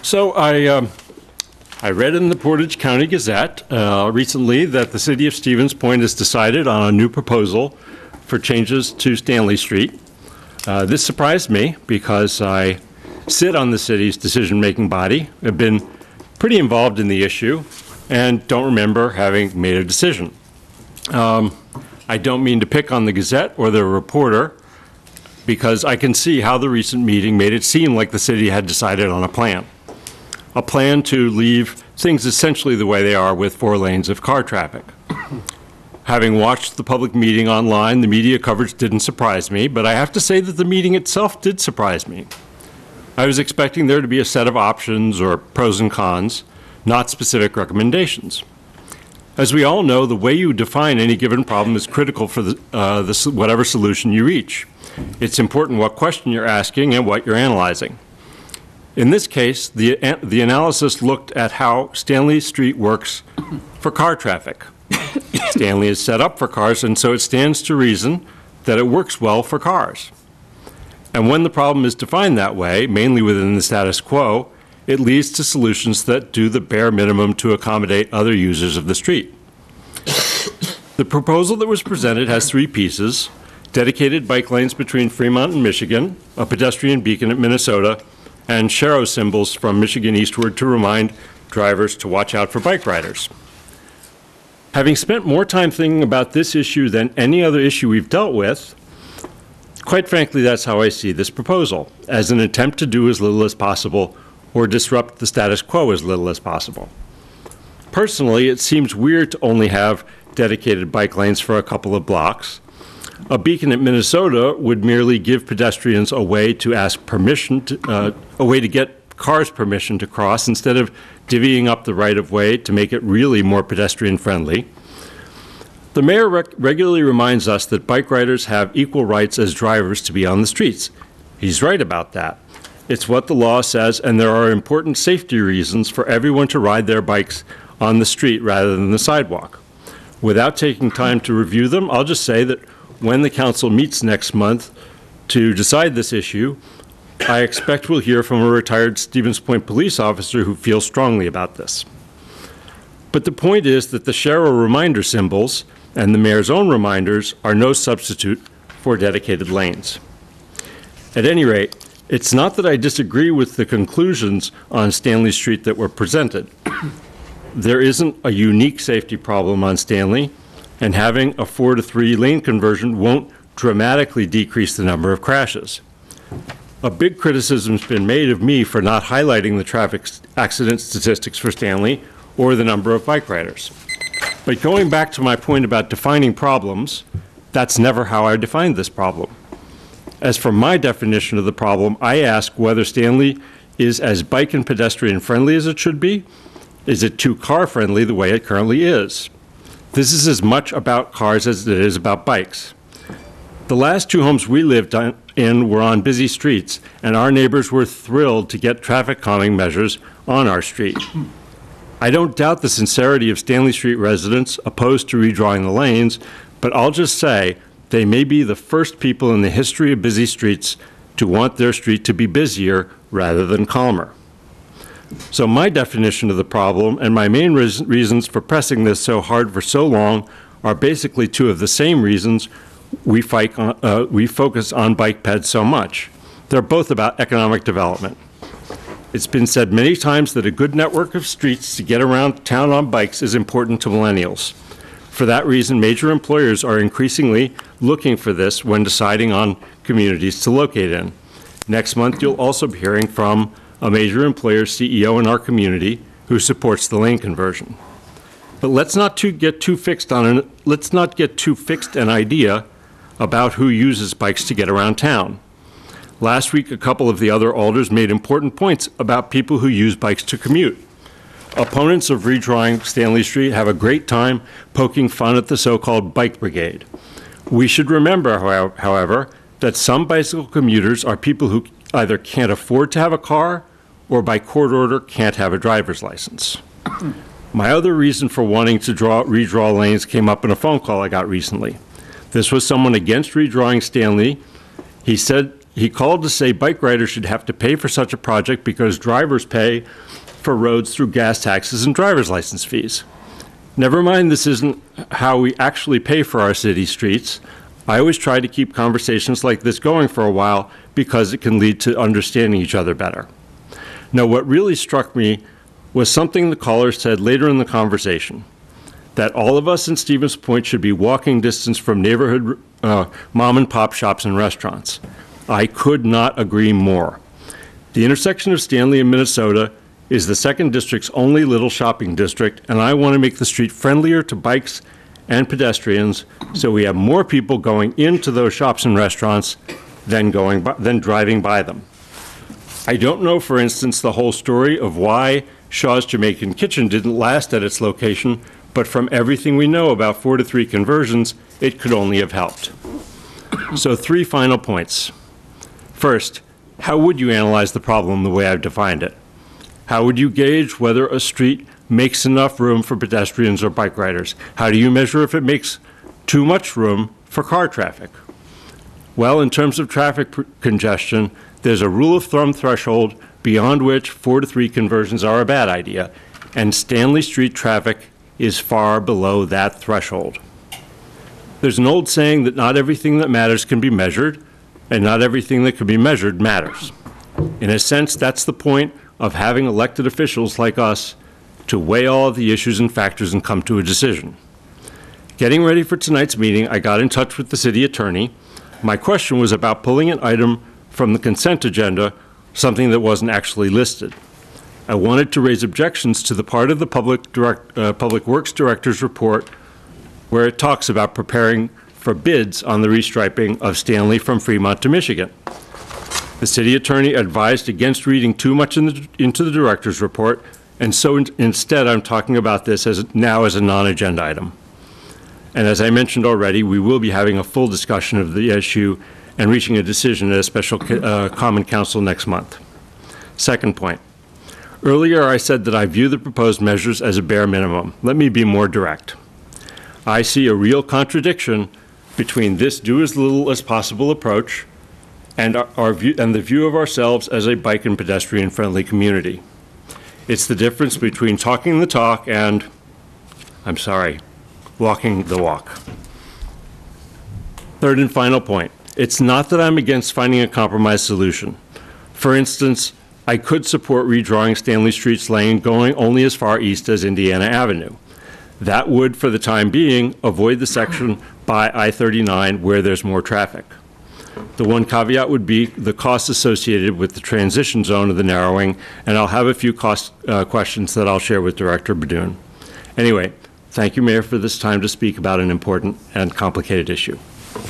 So I read in the Portage County Gazette recently that the city of Stevens Point has decided on a new proposal for changes to Stanley Street. This surprised me because I sit on the city's decision-making body, have been pretty involved in the issue, and don't remember having made a decision. I don't mean to pick on the Gazette or the reporter, because I can see how the recent meeting made it seem like the city had decided on a plan to leave things essentially the way they are with 4 lanes of car traffic. Having watched the public meeting online, the media coverage didn't surprise me, but I have to say that the meeting itself did surprise me. I was expecting there to be a set of options or pros and cons, not specific recommendations. As we all know, the way you define any given problem is critical for whatever solution you reach. It's important what question you're asking and what you're analyzing. In this case, the analysis looked at how Stanley Street works for car traffic. Stanley is set up for cars, and so it stands to reason that it works well for cars. And when the problem is defined that way, mainly within the status quo, it leads to solutions that do the bare minimum to accommodate other users of the street. The proposal that was presented has 3 pieces: dedicated bike lanes between Fremont and Michigan, a pedestrian beacon at Minnesota, and Shorr symbols from Michigan eastward to remind drivers to watch out for bike riders. Having spent more time thinking about this issue than any other issue we've dealt with, quite frankly, that's how I see this proposal, as an attempt to do as little as possible or disrupt the status quo as little as possible. Personally, it seems weird to only have dedicated bike lanes for a couple of blocks. A beacon at Minnesota would merely give pedestrians a way to ask permission, a way to get cars permission to cross instead of divvying up the right-of-way to make it really more pedestrian-friendly. The mayor regularly reminds us that bike riders have equal rights as drivers to be on the streets. He's right about that. It's what the law says, and there are important safety reasons for everyone to ride their bikes on the street rather than the sidewalk. Without taking time to review them, I'll just say that when the council meets next month to decide this issue, I expect we'll hear from a retired Stevens Point police officer who feels strongly about this. But the point is that the Shorr reminder symbols and the mayor's own reminders are no substitute for dedicated lanes. At any rate, it's not that I disagree with the conclusions on Stanley Street that were presented. There isn't a unique safety problem on Stanley, and having a 4 to 3 lane conversion won't dramatically decrease the number of crashes. A big criticism's been made of me for not highlighting the traffic accident statistics for Stanley or the number of bike riders. But going back to my point about defining problems, that's never how I defined this problem. As for my definition of the problem, I ask whether Stanley is as bike and pedestrian friendly as it should be. Is it too car friendly the way it currently is? This is as much about cars as it is about bikes. The last 2 homes we lived in were on busy streets, and our neighbors were thrilled to get traffic calming measures on our street. I don't doubt the sincerity of Stanley Street residents opposed to redrawing the lanes, but I'll just say they may be the first people in the history of busy streets to want their street to be busier rather than calmer. So my definition of the problem and my main reasons for pressing this so hard for so long are basically 2 of the same reasons we focus on bike peds so much. They're both about economic development. It's been said many times that a good network of streets to get around town on bikes is important to millennials. For that reason, major employers are increasingly looking for this when deciding on communities to locate in. Next month, you'll also be hearing from a major employer CEO in our community who supports the lane conversion. But let's not get too fixed an idea about who uses bikes to get around town. Last week, a couple of the other alders made important points about people who use bikes to commute. Opponents of redrawing Stanley Street have a great time poking fun at the so-called bike brigade. We should remember, however, that some bicycle commuters are people who either can't afford to have a car or by court order can't have a driver's license. My other reason for wanting to redraw lanes came up in a phone call I got recently. This was someone against redrawing Stanley. He said he called to say bike riders should have to pay for such a project because drivers pay for roads through gas taxes and driver's license fees. Never mind, this isn't how we actually pay for our city streets. I always try to keep conversations like this going for a while because it can lead to understanding each other better. Now, what really struck me was something the caller said later in the conversation, that all of us in Stevens Point should be walking distance from neighborhood mom and pop shops and restaurants. I could not agree more. The intersection of Stanley and Minnesota is the 2nd District's only little shopping district, and I want to make the street friendlier to bikes and pedestrians so we have more people going into those shops and restaurants than driving by them. I don't know, for instance, the whole story of why Shaw's Jamaican Kitchen didn't last at its location, but from everything we know about 4 to 3 conversions, it could only have helped. So 3 final points. First, how would you analyze the problem the way I've defined it? How would you gauge whether a street makes enough room for pedestrians or bike riders? How do you measure if it makes too much room for car traffic? Well, in terms of traffic congestion, there's a rule of thumb threshold beyond which 4 to 3 conversions are a bad idea, and Stanley Street traffic is far below that threshold. There's an old saying that not everything that matters can be measured, and not everything that can be measured matters. In a sense, that's the point of having elected officials like us to weigh all of the issues and factors and come to a decision. Getting ready for tonight's meeting, I got in touch with the city attorney. My question was about pulling an item from the consent agenda, something that wasn't actually listed. I wanted to raise objections to the part of the Public Works Director's report where it talks about preparing for bids on the restriping of Stanley from Fremont to Michigan. The city attorney advised against reading too much into the director's report, and so instead I'm talking about this now as a non-agenda item. And as I mentioned already, we will be having a full discussion of the issue and reaching a decision at a special Common Council next month. Second point. Earlier I said that I view the proposed measures as a bare minimum. Let me be more direct. I see a real contradiction between this do as little as possible approach and the view of ourselves as a bike and pedestrian friendly community. It's the difference between talking the talk and, I'm sorry, walking the walk. Third and final point. It's not that I'm against finding a compromise solution. For instance, I could support redrawing Stanley Street's lane going only as far east as Indiana Avenue. That would, for the time being, avoid the section by I-39 where there's more traffic. The one caveat would be the costs associated with the transition zone of the narrowing, and I'll have a few questions that I'll share with Director Badoon. Anyway, thank you, Mayor, for this time to speak about an important and complicated issue.